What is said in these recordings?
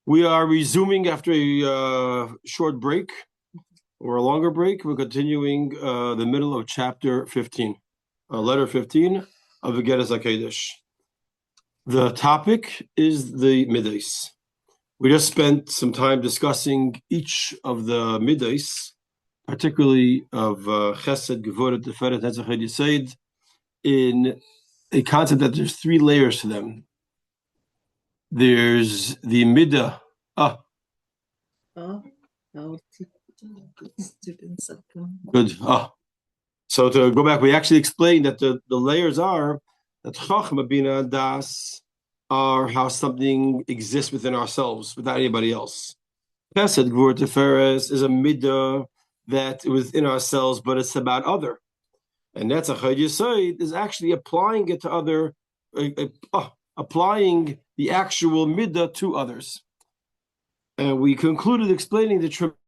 We are resuming after a short break or a longer break. We're continuing the middle of chapter 15, letter 15 of Iggeres Hakodesh. The topic is the middays. We just spent some time discussing each of the middays, particularly of Chessed and Gevurah, Tiferet, Netzach, Yesod, in a concept that there's three layers to them. There's the middah. Good. So to go back, we actually explained that the layers are that Chachma, Bina, and Das are how something exists within ourselves without anybody else. Chesed, Gevurah, Tiferes is a middah that is within ourselves, but it's about other. And Netzach Yesod is actually applying it to other, applying the actual middah to others. And we concluded explaining the tremendous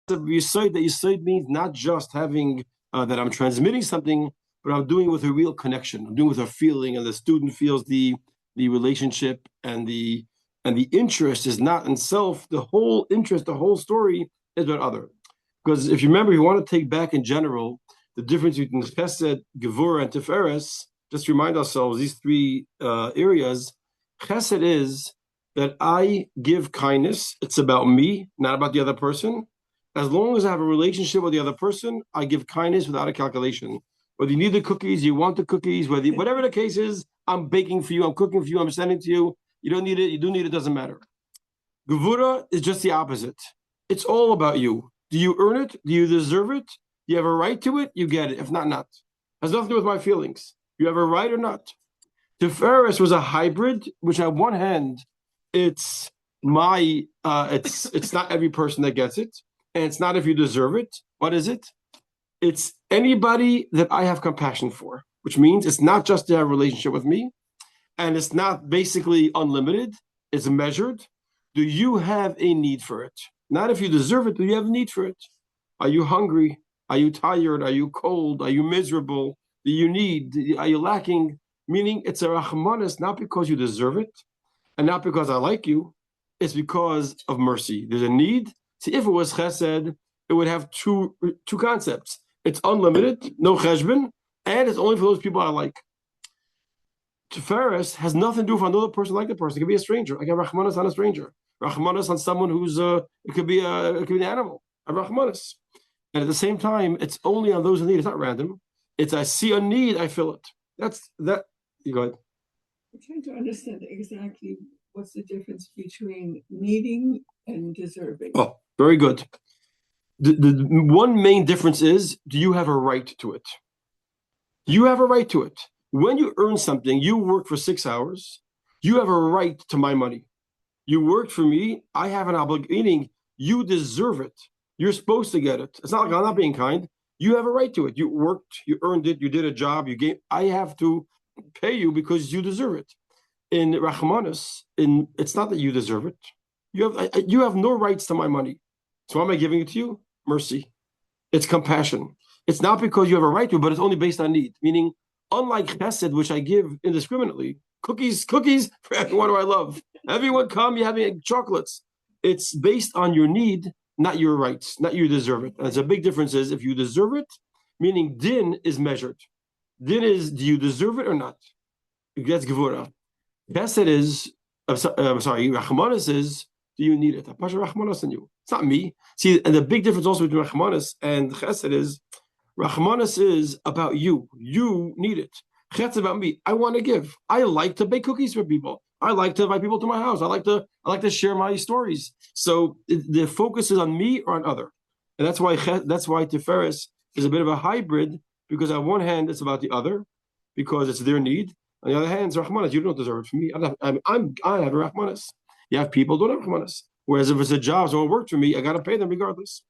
of Yesod, that Yesod means not just having that I'm transmitting something, but I'm doing it with a real connection. I'm doing it with a feeling, and the student feels the relationship and the interest is not in self. The whole interest, the whole story is about other. Because if you remember, you want to take back in general the difference between Chesed, Gevurah, and Tiferes. Just remind ourselves these three areas. Chesed is that I give kindness. It's about me, not about the other person. As long as I have a relationship with the other person, I give kindness without a calculation. Whether you need the cookies, you want the cookies, whatever the case is, I'm baking for you, I'm cooking for you, I'm sending to you. You don't need it, you do need it, doesn't matter. Gevurah is just the opposite. It's all about you. Do you earn it? Do you deserve it? Do you have a right to it? You get it. If not, not. Has nothing to do with my feelings. You have a right or not. Tiferes was a hybrid, which on one hand, it's not every person that gets it, and it's not if you deserve it. What is it? It's anybody that I have compassion for, which means it's not just to have a relationship with me, and it's not basically unlimited. It's measured. Do you have a need for it? Not if you deserve it, do you have a need for it? Are you hungry? Are you tired? Are you cold? Are you miserable? Do you need? Are you lacking? Meaning it's a rachmanis, not because you deserve it, and not because I like you. It's because of mercy. There's a need. See, if it was chesed, it would have two concepts. It's unlimited, no cheshbon, and it's only for those people I like. Tiferes has nothing to do with another person like the person. It could be a stranger. I got rachmanis on a stranger. Rachmanis on someone who's it could be an animal. A rachmanis. And at the same time, it's only on those in need. It's not random. It's I see a need, I fill it. That's that. You go ahead. I'm trying to understand exactly what's the difference between needing and deserving. Oh, very good. The one main difference is, do you have a right to it? You have a right to it. When you earn something, you work for 6 hours, you have a right to my money. You worked for me, I have an obligation, meaning you deserve it. You're supposed to get it. It's not like I'm not being kind. You have a right to it. You worked, you earned it, you did a job, I have to pay you because you deserve it. In Rachmanis, it's not that you deserve it. You have no rights to my money. So why am I giving it to you? Mercy. It's compassion. It's not because you have a right to it, but it's only based on need. Meaning, unlike chesed, which I give indiscriminately, cookies for everyone who I love. Everyone come, you're having chocolates. It's based on your need, not your rights, not you deserve it. And it's a big difference is if you deserve it, meaning din is measured. Din is, do you deserve it or not? That's Gevurah. Chesed is, Rachmanis is, do you need it? I pasha Rachmanis on you. It's not me. See, and the big difference also between Rachmanis and Chesed is, Rachmanis is about you. You need it. Chesed is about me. I want to give. I like to bake cookies for people. I like to invite people to my house. I like to share my stories. So the focus is on me or on other, and that's why Tiferes is a bit of a hybrid, because on one hand it's about the other, because it's their need. On the other hand, it's Rachmanis. You don't deserve it from me. I have a Rachmanis. You have people who don't have Rachmanis. Whereas if it's a job, someone worked for me, I got to pay them regardless.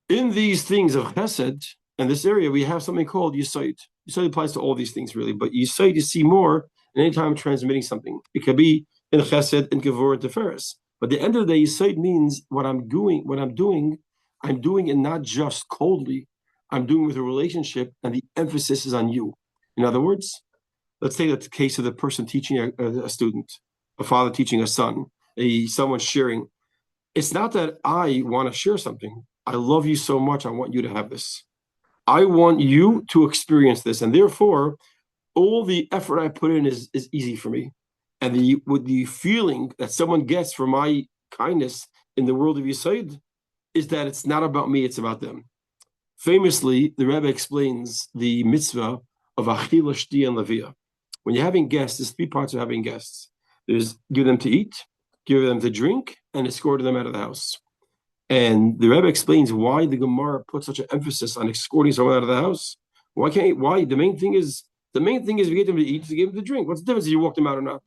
In these things of Chesed, in this area, we have something called Yesod. Yesod applies to all these things, really. But Yesod, you see more anytime transmitting something. It could be in Chesed, in Gevurah, and Tiferes. But at the end of the day, Yesod means what I'm doing it not just coldly. I'm doing with a relationship, and the emphasis is on you. In other words, let's take the case of the person teaching a student, a father teaching a son. someone sharing. It's not that I want to share something. I love you so much. I want you to have this. I want you to experience this, and therefore, all the effort I put in is easy for me. And with the feeling that someone gets from my kindness in the world of Yesod is that it's not about me, it's about them. Famously, the Rebbe explains the mitzvah of achila, shtia, and levia. When you're having guests, there's three parts of having guests. There's give them to eat, give them to drink, and escort them out of the house. And the Rebbe explains why the Gemara puts such an emphasis on escorting someone out of the house. Why? The main thing is if you get them to eat, to give them to drink. What's the difference if you walk them out or not?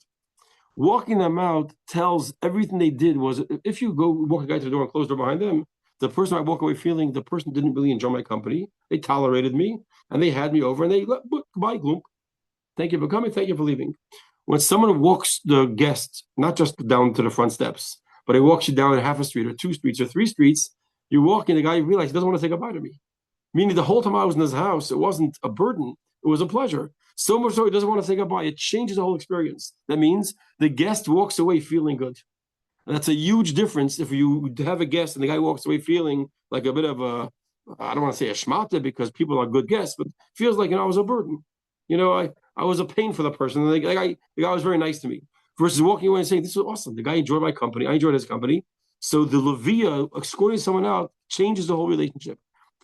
Walking them out tells everything they did was, if you go walk a guy to the door and close the door behind them, the person might walk away feeling the person didn't really enjoy my company. They tolerated me, and they had me over, and they let, goodbye, gloom. Thank you for coming. Thank you for leaving. When someone walks the guest, not just down to the front steps, but he walks you down half a street or 2 streets or 3 streets, you're walking, the guy realizes he doesn't want to say goodbye to me. Meaning the whole time I was in his house, it wasn't a burden. It was a pleasure. So much so he doesn't want to say goodbye. It changes the whole experience. That means the guest walks away feeling good. And that's a huge difference if you have a guest and the guy walks away feeling like a bit of I don't want to say a shmata because people are good guests, but feels like, I was a burden. I was a pain for the person. The guy was very nice to me. Versus walking away and saying, this was awesome. The guy enjoyed my company. I enjoyed his company. So the levia, escorting someone out, changes the whole relationship.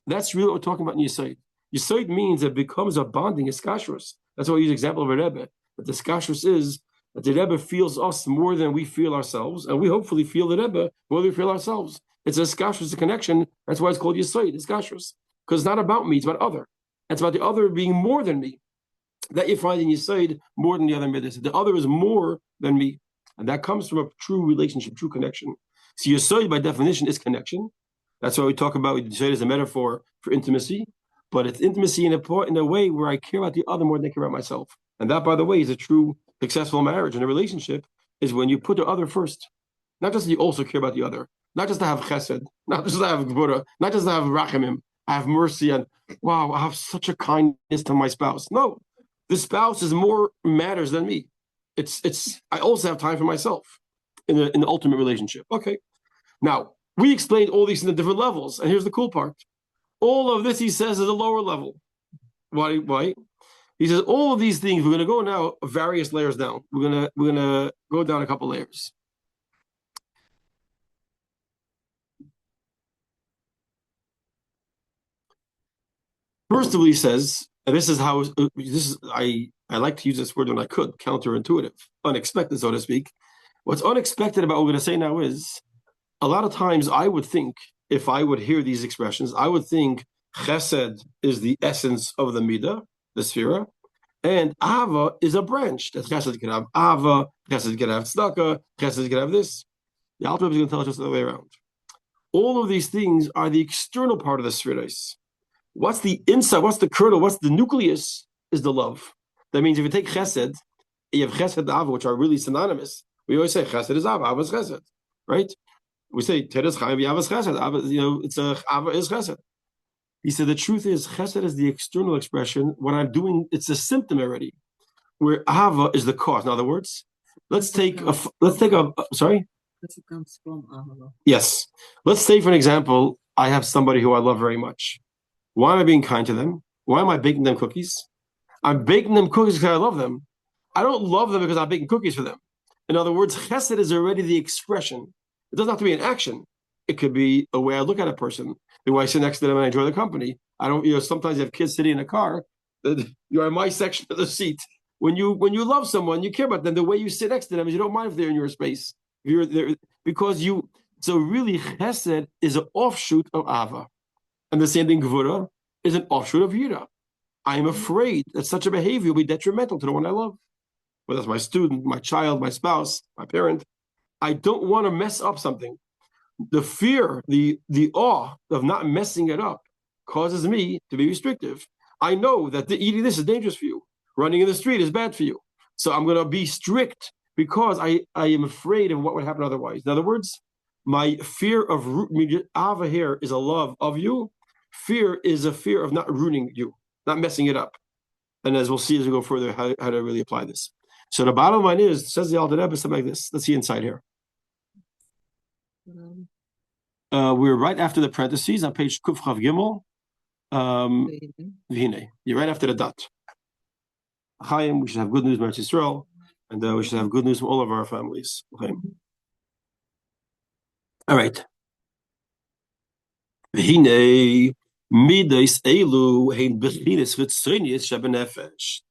That's really what we're talking about in Yesod. Yesod means it becomes a bonding, a skashrus. That's why I use the example of a Rebbe. That the skashrus is that the Rebbe feels us more than we feel ourselves, and we hopefully feel the Rebbe more than we feel ourselves. It's a skashrus, a connection. That's why it's called Yesod, it's skashrus. Because it's not about me, it's about other. It's about the other being more than me. That you find in Yesod more than the other midas. The other is more than me. And that comes from a true relationship, true connection. So Yesod, by definition, is connection. That's why we talk about Yesod as a metaphor for intimacy. But it's intimacy in a way where I care about the other more than I care about myself. And that, by the way, is a true successful marriage and a relationship is when you put the other first. Not just that you also care about the other. Not just to have chesed. Not just to have gevurah. Not just to have rachamim. I have mercy and, wow, I have such a kindness to my spouse. No. The spouse is more matters than me. I also have time for myself in the ultimate relationship. Okay. Now, we explained all these in the different levels, and here's the cool part. All of this, he says, is a lower level. Why? He says all of these things. We're going to go now various layers down. We're gonna go down a couple layers. First of all, he says, and this is I like to use this word when I could, counterintuitive, unexpected, so to speak. What's unexpected about what we're going to say now is, a lot of times I would think, if I would hear these expressions, I would think chesed is the essence of the midah, the sefira, and ava is a branch. That chesed can have ava, chesed can have tzedakah, chesed can have this. The Alter Rebbe is going to tell us just the other way around. All of these things are the external part of the sefirah. What's the inside? What's the kernel? What's the nucleus? Is the love. That means if you take chesed, you have chesed and ava, which are really synonymous. We always say chesed is ava, ava is chesed, right? We say teres chayim, ava is chesed. Ava, it's a ava is chesed. He said the truth is chesed is the external expression. What I'm doing, it's a symptom already. Where ava is the cause. In other words, let's take a sorry. It comes from ava. Yes. Let's say, for an example, I have somebody who I love very much. Why am I being kind to them? Why am I baking them cookies? I'm baking them cookies because I love them. I don't love them because I'm baking cookies for them. In other words, chesed is already the expression. It doesn't have to be an action. It could be a way I look at a person, the way I sit next to them and I enjoy the company. I don't, sometimes you have kids sitting in a car, you're in my section of the seat. When you love someone, you care about them. The way you sit next to them is you don't mind if they're in your space. If you're there, so really chesed is an offshoot of ava. And the same thing, gevurah is an offshoot of yira. I am afraid that such a behavior will be detrimental to the one I love. Whether it's my student, my child, my spouse, my parent. I don't want to mess up something. The fear, the awe of not messing it up causes me to be restrictive. I know that eating this is dangerous for you. Running in the street is bad for you. So I'm going to be strict because I am afraid of what would happen otherwise. In other words, my fear of ava here is a love of you. Fear is a fear of not ruining you, not messing it up. And as we'll see as we go further, how to really apply this. So the bottom line is, says the Alter Rebbe, something like this. Let's see inside here. We're right after the parentheses on page Kuf Chav Gimel. V'hinei. You're right after the dot. Chaim, we should have good news from Eretz Yisrael, and we should have good news from all of our families. Chaim. All right. V'hinei midas elu hein b'chinas chitzonius shebenefesh.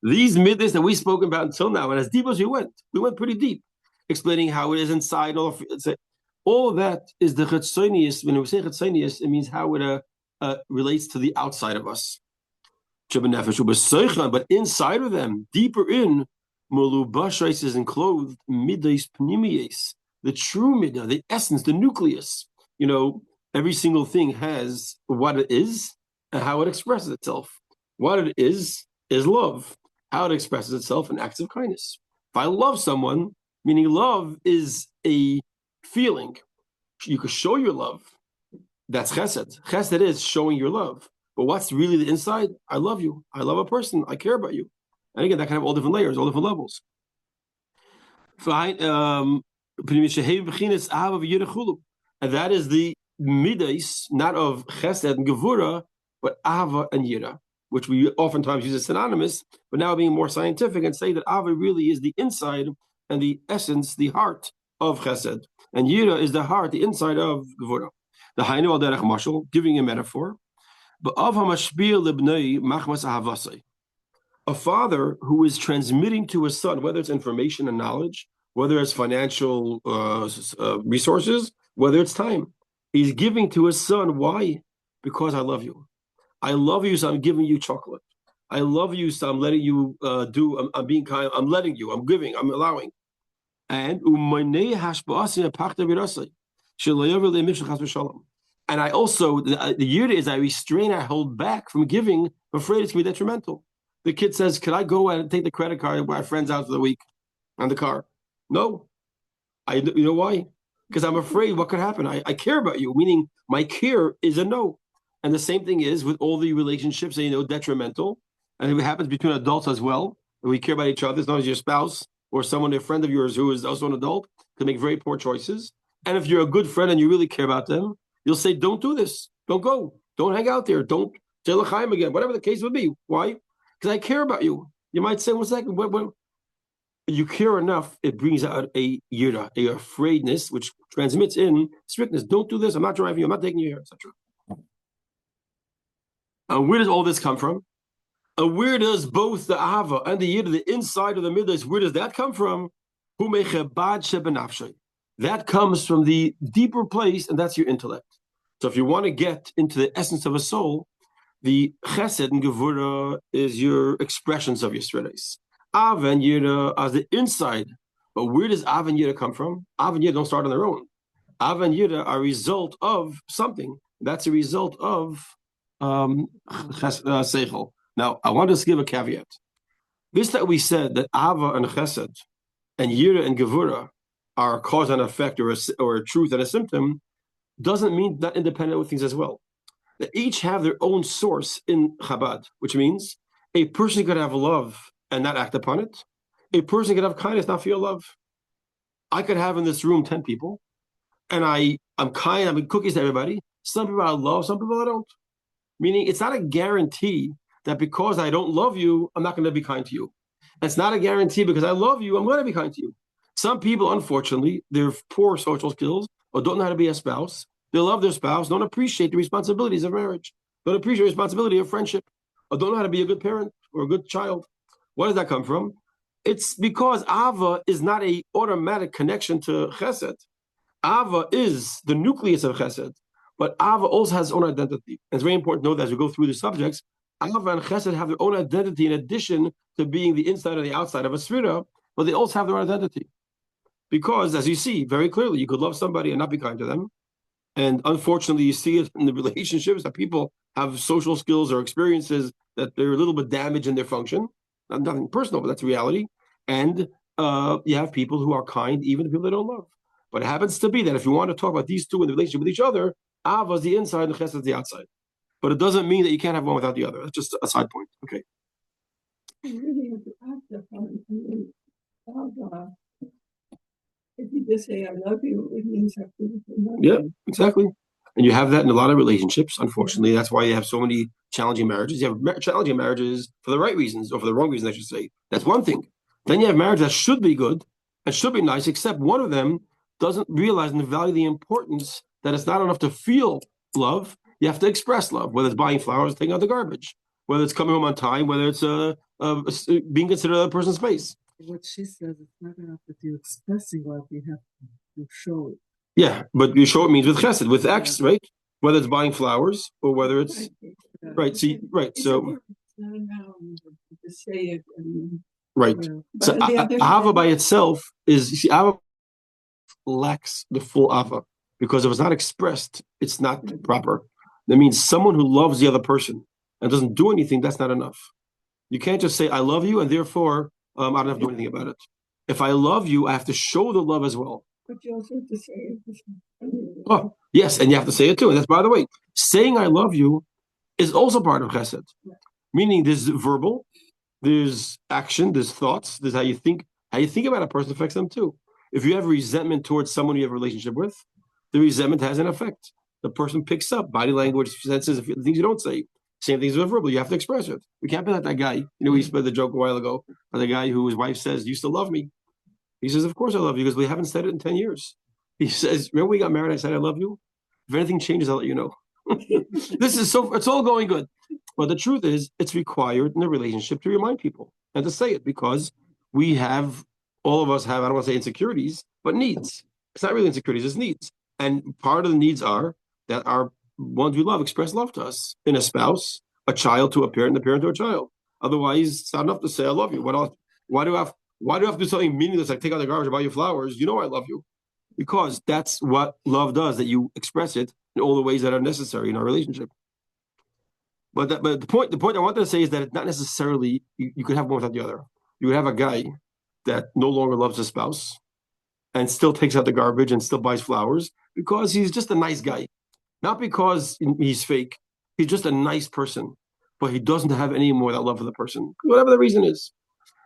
These midas that we spoke about until now, and as deep as we went pretty deep, explaining how it is inside. All of that is the chitzonius. When we say chitzonius, it means how it relates to the outside of us. But inside of them, deeper in, Mulubashais is enclosed midas pnimius, the true midah, the essence, the nucleus. Every single thing has what it is and how it expresses itself. What it is love. How it expresses itself in acts of kindness. If I love someone, meaning love is a feeling. You could show your love. That's chesed. Chesed is showing your love. But what's really the inside? I love you. I love a person. I care about you. And again, that can have all different layers, all different levels. And that is the midas, not of chesed and gevurah, but ava and yira, which we oftentimes use as synonymous, but now being more scientific and say that ava really is the inside and the essence, the heart of chesed. And yira is the heart, the inside of gevurah. The hainu al derech mashal, giving a metaphor. A father who is transmitting to his son, whether it's information and knowledge, whether it's financial resources, whether it's time, he's giving to his son. Why? Because I love you. I love you, so I'm giving you chocolate. I love you, so I'm letting you I'm being kind. I'm letting you. I'm giving. I'm allowing. And And I also, the yira is I restrain, I hold back from giving. I'm afraid it's going to be detrimental. The kid says, could I go and take the credit card and buy friends out for the week on the car? No. You know why? Because I'm afraid what could happen. I care about you, meaning my care is a no. And the same thing is with all the relationships that, detrimental. And it happens between adults as well. And we care about each other. As long as your spouse or someone, a friend of yours who is also an adult, can make very poor choices. And if you're a good friend and you really care about them, you'll say, don't do this. Don't go. Don't hang out there. Don't say l'chaim again. Whatever the case would be. Why? Because I care about you. You might say, 1 second, what? You care enough, it brings out a yira, a afraidness, which transmits in strictness. Don't do this. I'm not driving you. I'm not taking you here, etc. And where does all this come from? And where does both the ahava and the yira, the inside of the midas, where does that come from? That comes from the deeper place, and that's your intellect. So if you want to get into the essence of a soul, the chesed and gevurah is your expressions of your sredes. Av and yira as the inside. But where does Av and yira come from? Av and yira don't start on their own. Av and yira are a result of something. That's a result of seichel. Now, I want to give a caveat. This that we said that Ava and chesed and yira and gevurah are cause and effect or a truth and a symptom doesn't mean not independent of things as well. They each have their own source in Chabad, which means a person could have love and not act upon it. A person could have kindness, not feel love. I could have in this room 10 people, and I'm kind, I'm cookies to everybody. Some people I love, some people I don't. Meaning it's not a guarantee that because I don't love you, I'm not going to be kind to you. It's not a guarantee because I love you, I'm going to be kind to you. Some people, unfortunately, they're poor social skills or don't know how to be a spouse. They love their spouse, don't appreciate the responsibilities of marriage, don't appreciate the responsibility of friendship, or don't know how to be a good parent or a good child. Where does that come from? It's because Ava is not an automatic connection to Chesed. Ava is the nucleus of Chesed, but Ava also has its own identity. And it's very important to know that as we go through the subjects, Ava and Chesed have their own identity in addition to being the inside and the outside of a Sfira, but they also have their own identity. Because, as you see very clearly, you could love somebody and not be kind to them. And unfortunately, you see it in the relationships that people have social skills or experiences that they're a little bit damaged in their function. Nothing personal, but that's reality. And you have people who are kind, even to people they don't love. But it happens to be that if you want to talk about these two in the relationship with each other, Ava is the inside and Chesed is the outside. But it doesn't mean that you can't have one without the other. That's just a side point. Okay. You really have to act upon it. If you just say, I love you, it means I feel love Yeah, you. exactly. And you have that in a lot of relationships. Unfortunately, that's why you have so many challenging marriages. You have challenging marriages for the right reasons or for the wrong reasons, I should say. That's one thing. Then you have marriage that should be good and should be nice, except one of them doesn't realize and value the importance that it's not enough to feel love. You have to express love, whether it's buying flowers, taking out the garbage, whether it's coming home on time, whether it's being considered another person's space. What she says, it's not enough that you're expressing love, you have to show it. Yeah, but you show it means with chesed, with acts, right? Whether it's buying flowers or whether it's right. See, right. So to say it. Right. So ahava by itself is, you see, ahava lacks the full ahava because if it's not expressed, it's not proper. That means someone who loves the other person and doesn't do anything, that's not enough. You can't just say I love you and therefore I don't have to do anything about it. If I love you, I have to show the love as well. But you also have to say it. Oh, yes, and you have to say it too. And that's, by the way, saying I love you is also part of chesed. Meaning there's verbal, there's action, there's thoughts, there's how you think. How you think about a person affects them too. If you have resentment towards someone you have a relationship with, the resentment has an effect. The person picks up body language, senses, things you don't say. Same things with verbal. You have to express it. We can't be like that guy. You know, we spread the joke a while ago about the guy who his wife says, "You still love me?" He says, "Of course I love you," because we haven't said it in 10 years. He says, "Remember we got married, I said I love you? If anything changes, I'll let you know." It's all going good. But the truth is, it's required in a relationship to remind people and to say it because all of us have, I don't want to say insecurities, but needs. It's not really insecurities, it's needs. And part of the needs are that our ones we love express love to us in a spouse, a child to a parent, and a parent to a child. Otherwise, it's not enough to say I love you. What else? Why do I have to do something meaningless like take out the garbage and buy you flowers? You know I love you. Because that's what love does, that you express it in all the ways that are necessary in our relationship. But the point I wanted to say is that it's not necessarily you could have one without the other. You would have a guy that no longer loves his spouse and still takes out the garbage and still buys flowers because he's just a nice guy. Not because he's fake. He's just a nice person. But he doesn't have any more of that love for the person. Whatever the reason is.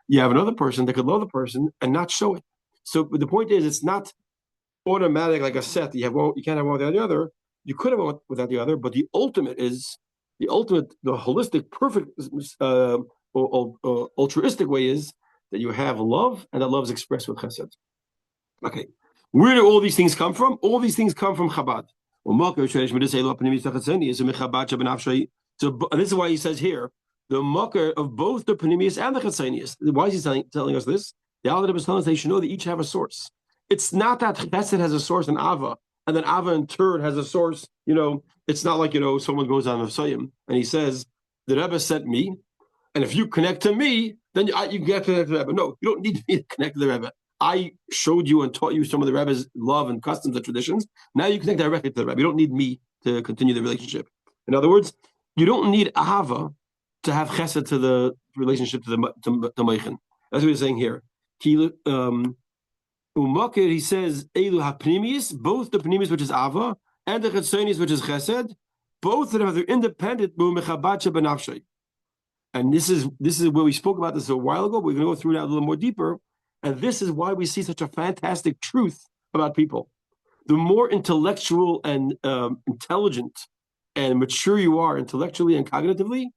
You have another person that could love the person and not show it. So the point is, it's not automatic like a set. You can't have one without the other. You could have one without the other, but the holistic, perfect, altruistic way is that you have love, and that love is expressed with chesed. Okay, where do all these things come from? All these things come from Chabad. So this is why he says here the makar of both the panimius and the chetzenius. Why is he telling us this? The Alter is telling us they should know they each have a source. It's not that chesed has a source in Ava, and then Ava in turn has a source. It's not like someone goes on Messiahim and he says the Rebbe sent me, and if you connect to me, then you can get to the Rebbe. No, you don't need me to connect to the Rebbe. I showed you and taught you some of the Rebbe's love and customs and traditions. Now you connect directly to the Rebbe. You don't need me to continue the relationship. In other words, you don't need Ahava to have chesed to the relationship to Mequon. That's what he's saying here. Umakir, he says, Elu hapnimis, both the pnimis, which is Ava, and the chetzenis, which is chesed, both of them are independent. And this is where we spoke about this a while ago. We're going to go through that a little more deeper. And this is why we see such a fantastic truth about people. The more intellectual and intelligent and mature you are intellectually and cognitively,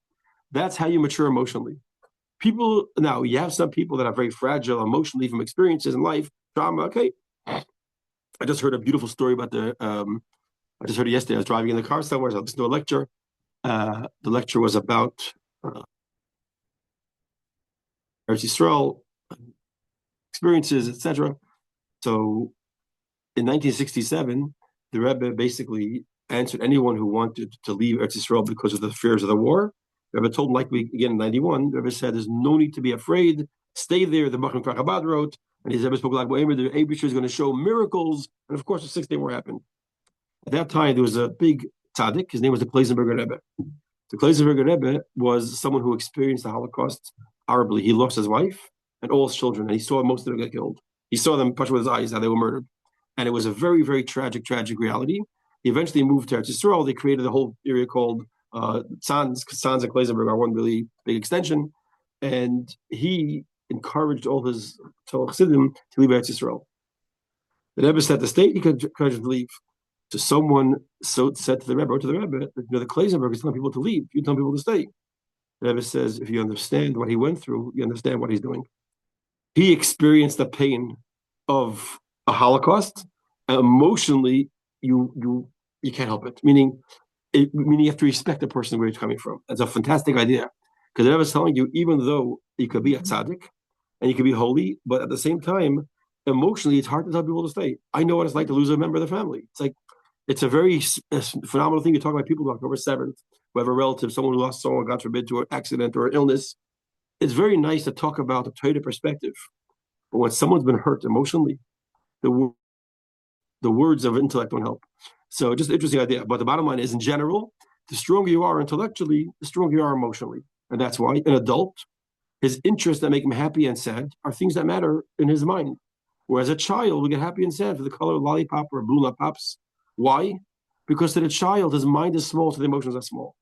that's how you mature emotionally. Now, you have some people that are very fragile emotionally from experiences in life, trauma. Okay. I just heard a beautiful story about I just heard it yesterday. I was driving in the car somewhere. I listened to a lecture. The lecture was about Eretz Yisrael, experiences, etc. So in 1967, the Rebbe basically answered anyone who wanted to leave Eretz Yisrael because of the fears of the war. The Rebbe told them, like we again in 91, the Rebbe said, there's no need to be afraid. Stay there. The Mequon Torah Center wrote, and his Rebbe spoke like the Eibusher is going to show miracles. And of course, the 6th day war happened. At that time, there was a big tzaddik. His name was the Kleisenberger Rebbe. The Kleisenberger Rebbe was someone who experienced the Holocaust horribly. He lost his wife and all his children, and he saw most of them get killed. He saw them touch with his eyes, how they were murdered. And it was a very, very tragic reality. He eventually moved to Eretz Yisrael. They created a whole area called Tzans. Tzans and Kleisenberg are one really big extension. And he encouraged all his fellow Chassidim to leave Eretz Yisrael. The Rebbe said to state, he could encourage to leave. So someone said to the Rebbe, the Kleisenberg is telling people to leave. You tell people to stay. The Rebbe says, if you understand what he went through, you understand what he's doing. He experienced the pain of a Holocaust. Emotionally, you can't help it. Meaning you have to respect the person where he's coming from. That's a fantastic idea. Because the Rebbe is telling you, even though you could be a tzaddik and you could be holy, but at the same time, emotionally, it's hard to tell people to stay. I know what it's like to lose a member of the family. It's a very phenomenal thing. You talk about people on October 7th, who have a relative, someone who lost someone, God forbid, to an accident or an illness. It's very nice to talk about a Torah perspective. But when someone's been hurt emotionally, the words of intellect don't help. So just an interesting idea. But the bottom line is, in general, the stronger you are intellectually, the stronger you are emotionally. And that's why an adult, his interests that make him happy and sad are things that matter in his mind. Whereas a child will get happy and sad for the color of lollipop or blue pops. Why? Because to the child, his mind is small, so the emotions are small.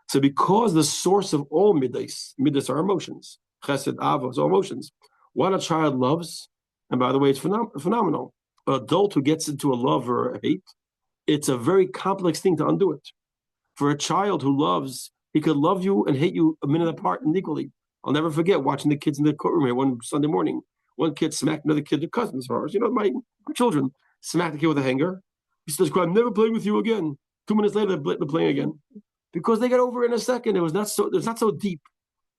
So because the source of all midas are emotions, chesed, avos, all emotions. What a child loves, and by the way, it's phenomenal. An adult who gets into a love or a hate, it's a very complex thing to undo it. For a child who loves, he could love you and hate you a minute apart and equally. I'll never forget watching the kids in the courtroom here one Sunday morning. One kid smacked another kid, the cousins of ours, my children, smacked the kid with a hanger. He says, I'm never playing with you again. 2 minutes later, they're playing again. Because they got over it in a second. It's not so deep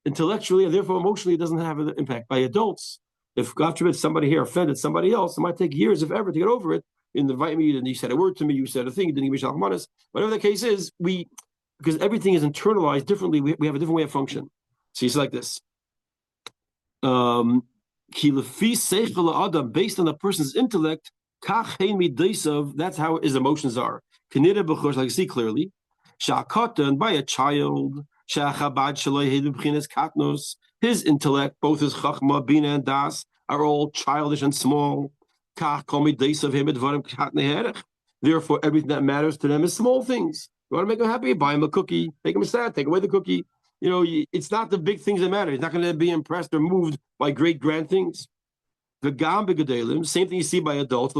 intellectually, and therefore emotionally it doesn't have an impact. By adults, if God forbid somebody here offended somebody else, it might take years, if ever, to get over it. And invite me, and you said a word to me, you said a thing, didn't give me shalachmanis. Whatever the case is, because everything is internalized differently, we have a different way of function. So it's like this. Based on the person's intellect, that's how his emotions are. Like you see clearly, by a child, his intellect, both his chachma, bina, and das, are all childish and small. Therefore, everything that matters to them is small things. You want to make him happy? Buy him a cookie. Make him sad. Take away the cookie. It's not the big things that matter. He's not going to be impressed or moved by great grand things. The same thing you see by adults.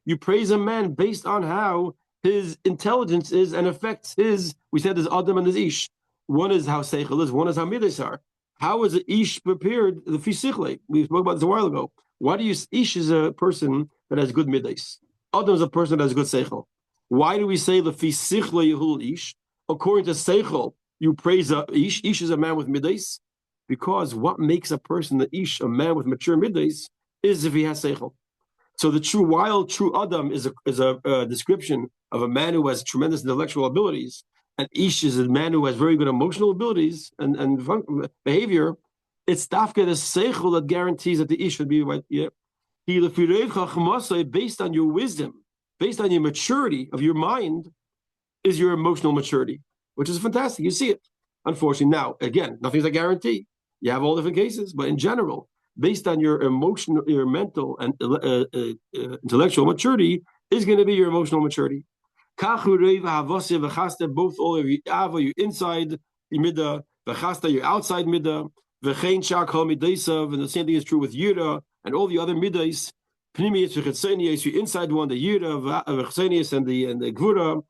You praise a man based on how his intelligence is and affects his. We said there's Adam and there's Ish. One is how Seichel is. One is how Midas are. How is Ish prepared? The Fisichle. We spoke about this a while ago. Why do you? Ish is a person that has good Midas. Adam is a person that has good Seichel. Why do we say the Fisichle Yehul Ish? According to Seichel, you praise Ish. Ish is a man with Midas. Because what makes a person the Ish, a man with mature middays, is if he has Seichel. So the true Adam is a description of a man who has tremendous intellectual abilities, and Ish is a man who has very good emotional abilities and behavior. It's dafka the Seichel that guarantees that the Ish should be right. Yeah. Based on your wisdom, based on your maturity of your mind, is your emotional maturity, which is fantastic. You see it. Unfortunately, now again, nothing's a guarantee. You have all different cases, but in general, based on your emotional, your mental and intellectual maturity, is going to be your emotional maturity. Both all of you, you inside the midah, v'chasta, you're outside midah, v'chein shakol midaysav, and the same thing is true with yira and all the other middays. Pnimiyas v'chetzenias, you inside one, the yira, v'chetzenias, and the gevurah.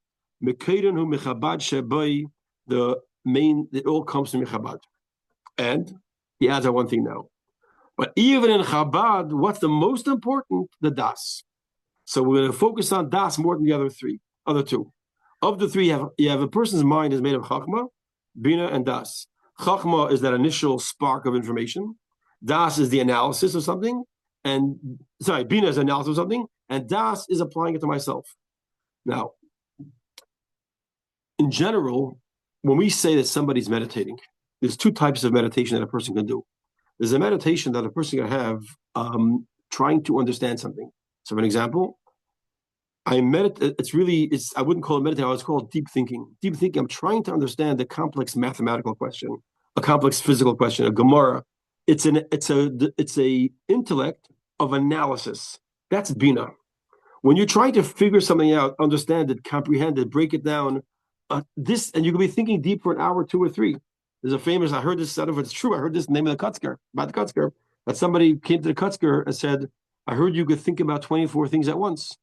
Mequon hu mechabad shebai, the main, it all comes from Chabad. And he adds one thing now. But even in Chabad, what's the most important? The Das. So we're going to focus on Das more than the other two. Of the three, you have a person's mind is made of Chachma, Bina, and Das. Chachma is that initial spark of information. Das is the analysis of something. Bina is analysis of something. And Das is applying it to myself. Now, in general, when we say that somebody's meditating, there's two types of meditation that a person can do. There's a meditation that a person can have trying to understand something. So, for an example, I meditate. I wouldn't call it meditation. I would call it deep thinking. Deep thinking. I'm trying to understand a complex mathematical question, a complex physical question, a Gemara. It's a intellect of analysis. That's Bina. When you're trying to figure something out, understand it, comprehend it, break it down. And you can be thinking deep for an hour, 2 or 3. There's a famous, I heard this, I don't know if it's true, I heard this name of the Kutzker, about the Kutzker, that somebody came to the Kutzker and said, I heard you could think about 24 things at once.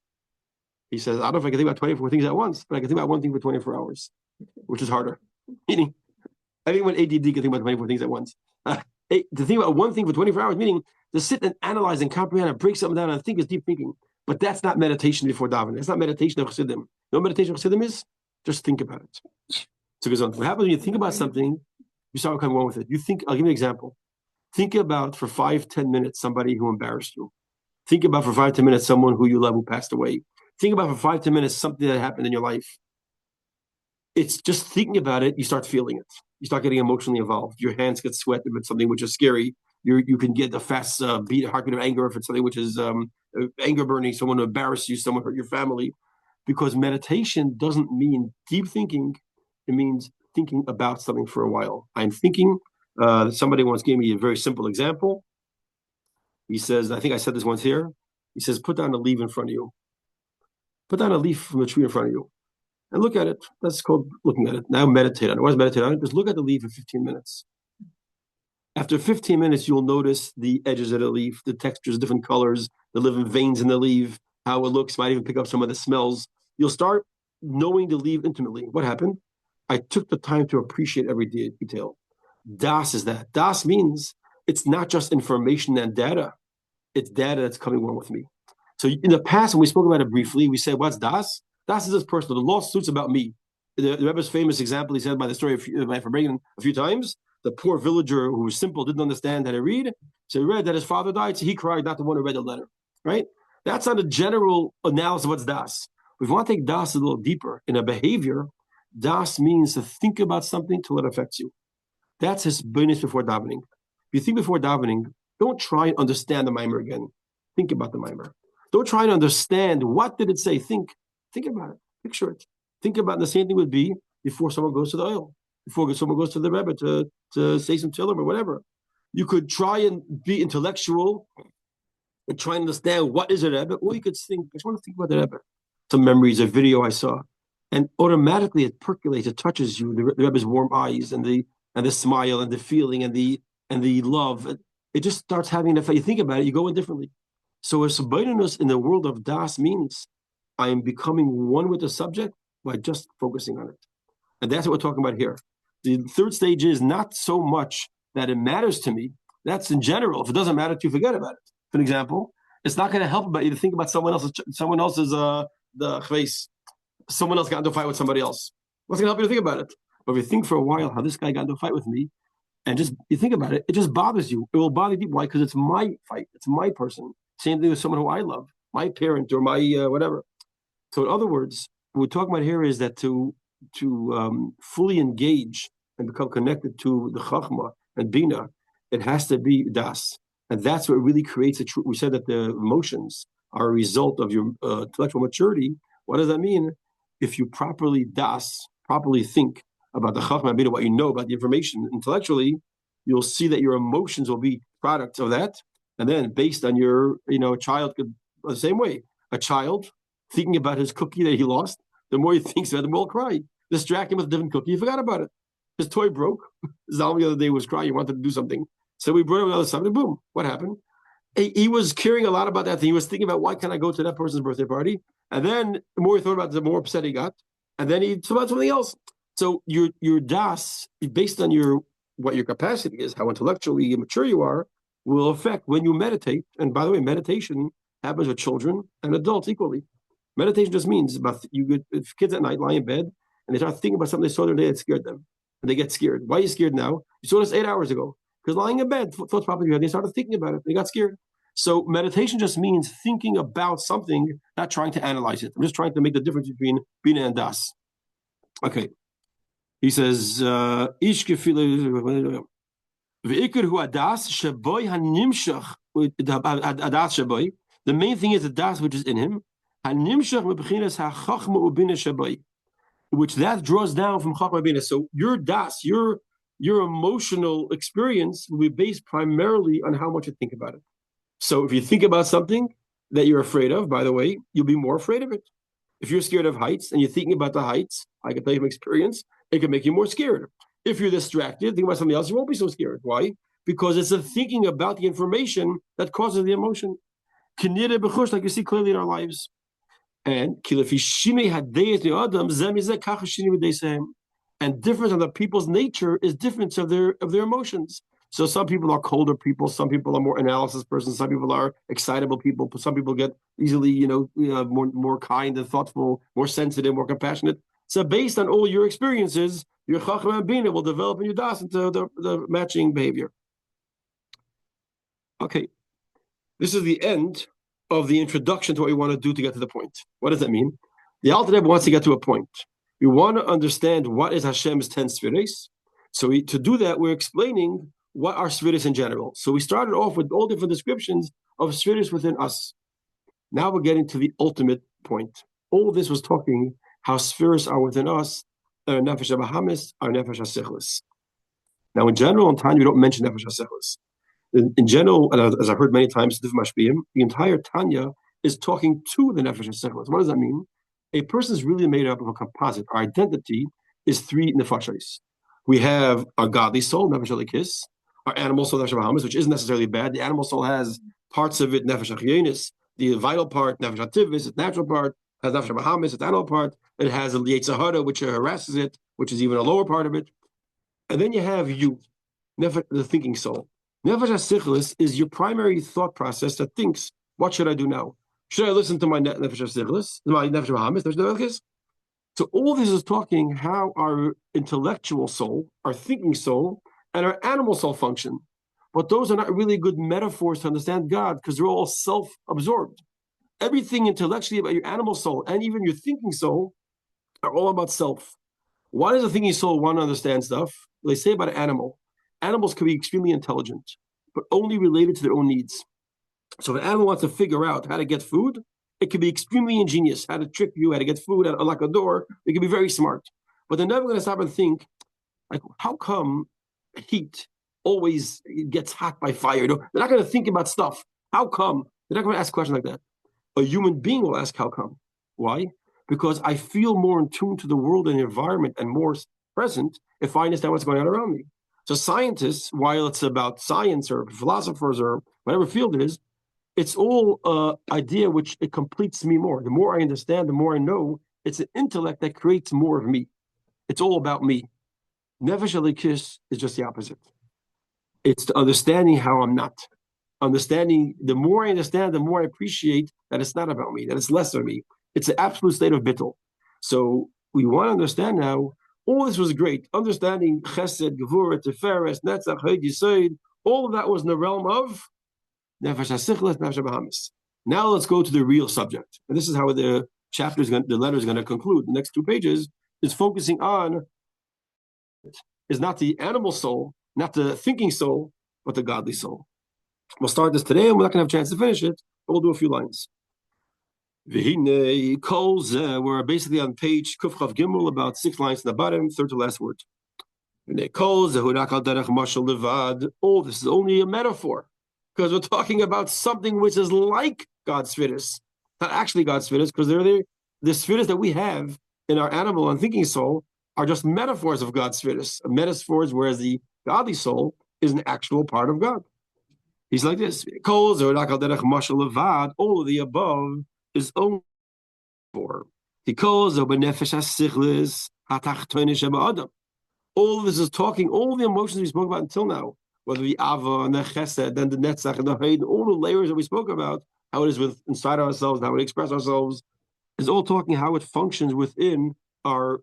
He says, I don't know if I can think about 24 things at once, but I can think about one thing for 24 hours, which is harder. Meaning, anyone ADD can think about 24 things at once. To think about one thing for 24 hours, meaning to sit and analyze and comprehend and break something down and think is deep thinking. But that's not meditation before davening. It's not meditation of Chassidim. No meditation of Chassidim is just think about it. So what happens when you think about something, you start coming on with it. You think, I'll give you an example. Think about for 5-10 minutes somebody who embarrassed you. Think about for 5-10 minutes someone who you love who passed away. Think about for 5-10 minutes something that happened in your life. It's just thinking about it, you start feeling it. You start getting emotionally involved. Your hands get sweaty if it's something which is scary. You can get a fast heartbeat of anger if it's something which is anger burning, someone who embarrassed you, someone hurt your family. Because meditation doesn't mean deep thinking. It means thinking about something for a while. I'm thinking, somebody once gave me a very simple example. He says, I think I said this once here. He says, put down a leaf in front of you. Put down a leaf from a tree in front of you and look at it. That's called looking at it. Now meditate on it. Why meditate on it? Just look at the leaf for 15 minutes. After 15 minutes, you'll notice the edges of the leaf, the textures, different colors, the living veins in the leaf, how it looks, might even pick up some of the smells. You'll start knowing the leaf intimately. What happened? I took the time to appreciate every detail. Das is that. Das means it's not just information and data. It's data that's coming along with me. So in the past, when we spoke about it briefly, we said, what's Das? Das is this person. The lawsuit's about me. The Rebbe's famous example, he said by the story of Farbrengen a few times, the poor villager who was simple, didn't understand how to read. So he read that his father died, so he cried, not the one who read the letter, right? That's not a general analysis of what's Das. If we want to take Das a little deeper in a behavior, Das means to think about something till it affects you. That's his bonus before davening. If you think before davening, don't try and understand the mimer again. Think about the mimer. Don't try and understand what did it say. Think about it. Picture it. Think about it. The same thing would be before someone goes to the oil, before someone goes to the Rebbe to say some Tehillim or whatever. You could try and be intellectual and try and understand what is a Rebbe, or you could think, I just want to think about the Rebbe. Some memories, a video I saw, and automatically it percolates, it touches you. The Rebbe's warm eyes and the smile and the feeling and the love. It just starts having an effect. You think about it, you go in differently. So a sabbatinus in the world of Das means I am becoming one with the subject by just focusing on it. And that's what we're talking about here. The third stage is not so much that it matters to me. That's in general. If it doesn't matter to you, forget about it. For example, it's not going to help about you to think about someone else's the face. Someone else got into a fight with somebody else. What's going to help you to think about it? But if you think for a while how this guy got into a fight with me, and just you think about it, it just bothers you. It will bother you. Why? Because it's my fight. It's my person. Same thing with someone who I love, my parent or my whatever. So in other words, what we're talking about here is that to fully engage and become connected to the Chachma and Bina, it has to be Das. And that's what really creates a true. We said that the emotions are a result of your intellectual maturity. What does that mean? If you properly think about the Chachma and Bina, what you know about the information intellectually, you'll see that your emotions will be products of that. And then based on your, a child could, the same way, a child thinking about his cookie that he lost, the more he thinks about it, the more he'll cry. Distract him with a different cookie, he forgot about it. His toy broke. Zalman the other day was crying, he wanted to do something. So we brought him another something, boom, what happened? He was caring a lot about that thing. He was thinking about, why can't I go to that person's birthday party? And then the more he thought about it, the more upset he got. And then he thought about something else. So your das, based on what your capacity is, how intellectually mature you are, will affect when you meditate. And by the way, meditation happens with children and adults equally. Meditation just means if kids at night lie in bed and they start thinking about something they saw the other day that scared them. And they get scared. Why are you scared now? You saw this 8 hours ago. Because lying in bed, thoughts popped in your head, they started thinking about it. They got scared. So meditation just means thinking about something, not trying to analyze it. I'm just trying to make the difference between Bina and Das. Okay. He says, the main thing is the das which is in him, which that draws down from Chachma Bina. So your das, your emotional experience will be based primarily on how much you think about it. So if you think about something that you're afraid of, by the way, you'll be more afraid of it. If you're scared of heights and you're thinking about the heights, I can tell you from experience, it can make you more scared. If you're distracted, thinking about something else, you won't be so scared. Why? Because it's the thinking about the information that causes the emotion. Like you see clearly in our lives. And difference on the people's nature is difference of their emotions. So some people are colder people, some people are more analysis persons, some people are excitable people, some people get easily, more kind and thoughtful, more sensitive, more compassionate. So based on all your experiences, your chacham and bina will develop in your das into the matching behavior. Okay, this is the end of the introduction to what we want to do to get to the point. What does that mean? The Alter Rebbe wants to get to a point. We want to understand what is Hashem's 10 Sefiros. So to do that, we're explaining what are Sefiros in general. So we started off with all different descriptions of Sefiros within us. Now we're getting to the ultimate point. All this was talking how Sefiros are within us, our Nefesh HaBahamis, our Nefesh HaSichlis. Now in general, in Tanya, we don't mention Nefesh HaSichlis. In general, and as I've heard many times, the entire Tanya is talking to the Nefesh HaSichlis. What does that mean? A person is really made up of a composite. Our identity is three nefashos. We have our godly soul, Nefesh Elikis, our animal soul, Nefesh Bahamis, which isn't necessarily bad. The animal soul has parts of it, Nefesh Achyonis, the vital part, Nefesh Ativis, its natural part, has Nefesh Bahamis, its animal part. It has a Yetzer Hara, which harasses it, which is even a lower part of it. And then you have you, the thinking soul. Nefesh HaSichlis is your primary thought process that thinks, what should I do now? Should I listen to my Nefesh HaSichlis, my Nefesh HaBahamis, Nefesh HaElikis? So all this is talking how our intellectual soul, our thinking soul, and our animal soul function. But those are not really good metaphors to understand God because they're all self-absorbed. Everything intellectually about your animal soul and even your thinking soul are all about self. Why does the thinking soul want to understand stuff? They say about an animal. Animals can be extremely intelligent, but only related to their own needs. So if an animal wants to figure out how to get food, it can be extremely ingenious, how to trick you, how to get food, how to unlock a door. It can be very smart. But they're never going to stop and think, like, how come heat always gets hot by fire? They're not going to think about stuff. How come? They're not going to ask questions like that. A human being will ask, how come? Why? Because I feel more in tune to the world and the environment and more present if I understand what's going on around me. So scientists, while it's about science or philosophers or whatever field it is, it's all idea which it completes me more. The more I understand, the more I know. It's an intellect that creates more of me. It's all about me. Nefesh Elikis is just the opposite. It's the understanding how I'm not. Understanding, the more I understand, the more I appreciate that it's not about me, that it's less of me. It's an absolute state of bittul. So we want to understand now, all this was great. Understanding Chessed, Gevurah, Tiferes, Netzach, Hod, Yesod, all of that was in the realm of Nefesh HaSichlis, Nefesh HaBahamis. Now let's go to the real subject. And this is how the letter is going to conclude. The next 2 pages is focusing on, is not the animal soul, not the thinking soul, but the godly soul. We'll start this today, and we're not going to have a chance to finish it, but we'll do a few lines. We're basically on page Kuf Chav Gimel, about 6 lines in the bottom, third to last word. All this is only a metaphor, because we're talking about something which is like God's Sefiros, not actually God's Sefiros, because the Sefiros that we have in our animal and thinking soul are just metaphors of God's Sefiros, metaphors, whereas the godly soul is an actual part of God. He's like this. All of the above is only for. All of this is talking, all the emotions we spoke about until now, whether the Ava and the Chesed and the Netzach and the Hod, all the layers that we spoke about, how it is inside ourselves, how we express ourselves, is all talking how it functions within our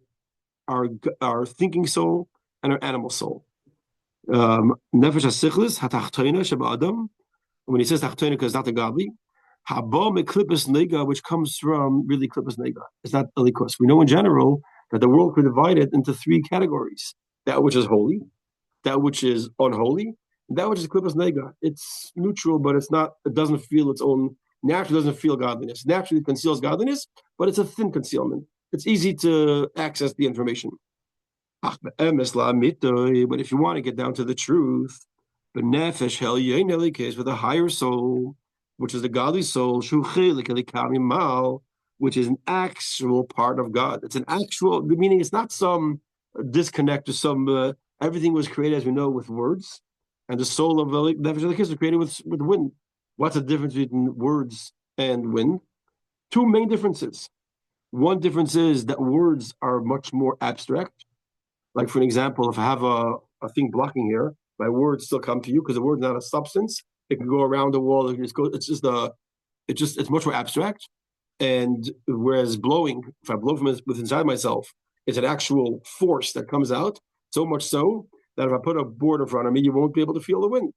thinking soul and our animal soul. Nefesh HaSichlis, HaTachtoina Sheba Adam. When he says Tachtoina, because it's not the godly. Haba Meklipus Nega, which comes from really Klipus Nega. It's not Elikos. We know in general that the world could be divided into 3 categories: that which is holy, that which is unholy, and that which is Klipus Nega. It's neutral, but it's not. It doesn't feel its own. Naturally, doesn't feel godliness. Naturally, it conceals godliness, but it's a thin concealment. It's easy to access the information. But if you want to get down to the truth, the nefesh case with a higher soul, which is the godly soul, which is an actual part of God. It's an actual, meaning it's not some disconnect or some, everything was created, as we know, with words. And the soul of nefesh was created with wind. What's the difference between words and wind? Two main differences. One difference is that words are much more abstract. Like, for an example, if I have a thing blocking here, my words still come to you because the word's not a substance. It can go around the wall. It's much more abstract. And whereas blowing, if I blow from within inside myself, it's an actual force that comes out. So much so that if I put a board in front of me, you won't be able to feel the wind.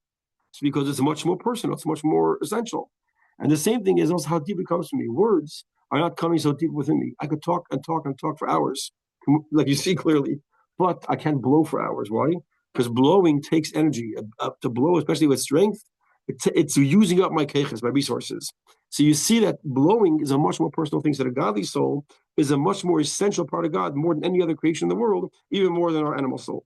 It's because it's much more personal. It's much more essential. And the same thing is also how deep it comes to me. Words are not coming so deep within me. I could talk and talk and talk for hours, like you see clearly, but I can't blow for hours. Why? Because blowing takes energy. To blow, especially with strength, it's using up my keches, my resources. So you see that blowing is a much more personal thing. So the godly soul is a much more essential part of God, more than any other creation in the world, even more than our animal soul.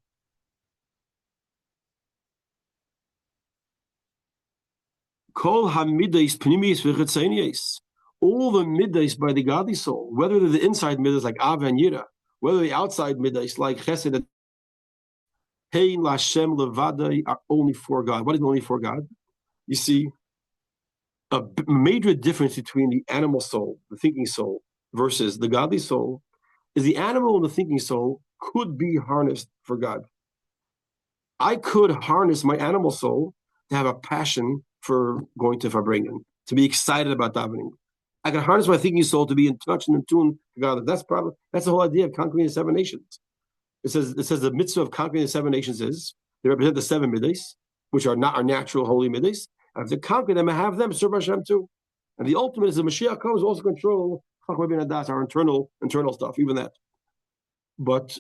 Kol hamidais pnimis v'chitzonius. All the middays by the godly soul, whether they're the inside middays like Av and Yira, whether the outside middays like Chessed and Hein Lashem Levadai, are only for God. What is only for God? You see, a major difference between the animal soul, the thinking soul, versus the godly soul is the animal and the thinking soul could be harnessed for God. I could harness my animal soul to have a passion for going to Farbrengen, to be excited about davening. I can harness my thinking soul to be in touch and in tune to God. That's the whole idea of conquering the seven nations. It says the mitzvah of conquering the seven nations is they represent the seven middays, which are not our natural holy middays. I have to conquer them and have them serve Hashem too. And the ultimate is the Mashiach comes also control our internal stuff, even that. But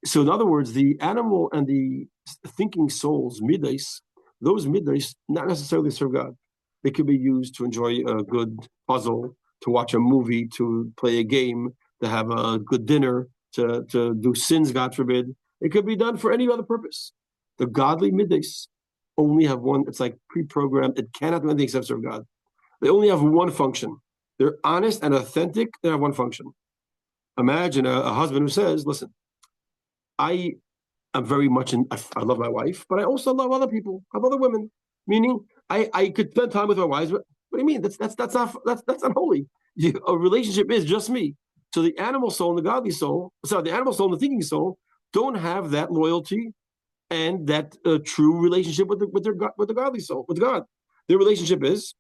so in other words, the animal and the thinking souls, middays, those middays not necessarily serve God. They could be used to enjoy a good puzzle, to watch a movie, to play a game, to have a good dinner, to do sins, God forbid. It could be done for any other purpose. The godly middays only have one. It's like pre-programmed. It cannot do anything except serve God. They only have one function. They're honest and authentic. They have one function. Imagine a husband who says, listen, I am very much I love my wife, but I also love other people, I love other women. Meaning I could spend time with my wives, but what do you mean? That's not holy. A relationship is just me. So the animal soul and the godly soul, the animal soul and the thinking soul don't have that loyalty and that true relationship with the godly soul, with God. Their relationship is,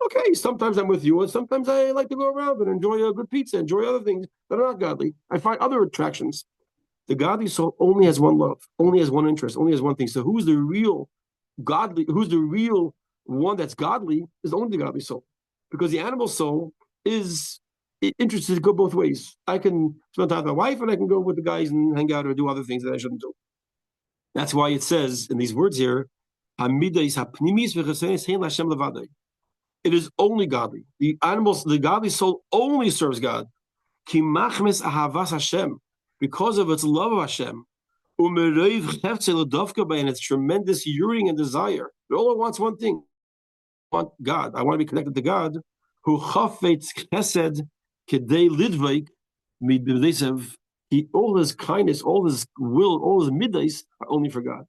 okay, sometimes I'm with you, and sometimes I like to go around and enjoy a good pizza, enjoy other things that are not godly. I find other attractions. The godly soul only has one love, only has one interest, only has one thing. So who's the real godly, who's the real one that's godly is only the godly soul. Because the animal soul is interested to go both ways. I can spend time with my wife and I can go with the guys and hang out or do other things that I shouldn't do. That's why it says in these words here, it is only godly. The godly soul only serves God. Because of its love of Hashem, and its tremendous yearning and desire. It all wants one thing. I want God. I want to be connected to God. Who chafetz chesed kedei lidveik midbedesev. All his kindness, all his will, all his middays are only for God.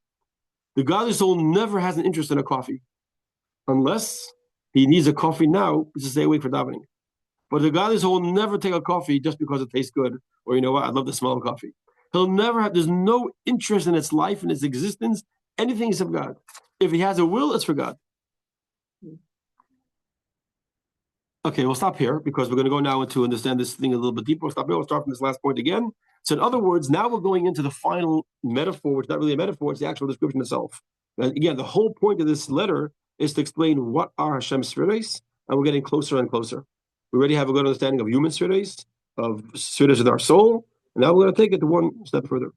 The godly soul never has an interest in a coffee, unless he needs a coffee now to stay awake for davening. But the godly soul will never take a coffee just because it tastes good, or you know what, I love the smell of coffee. He'll never have, there's no interest in its life, in its existence, anything except God. If he has a will, it's for God. Okay, we'll stop here because we're going to go now into understand this thing a little bit deeper. We'll stop here. We'll start from this last point again. So in other words, now we're going into the final metaphor, which is not really a metaphor, it's the actual description itself. And again, the whole point of this letter is to explain what are Hashem's Sefiros, and we're getting closer and closer. We already have a good understanding of human Sefiros, of Sefiros in our soul, and now we're going to take it to one step further.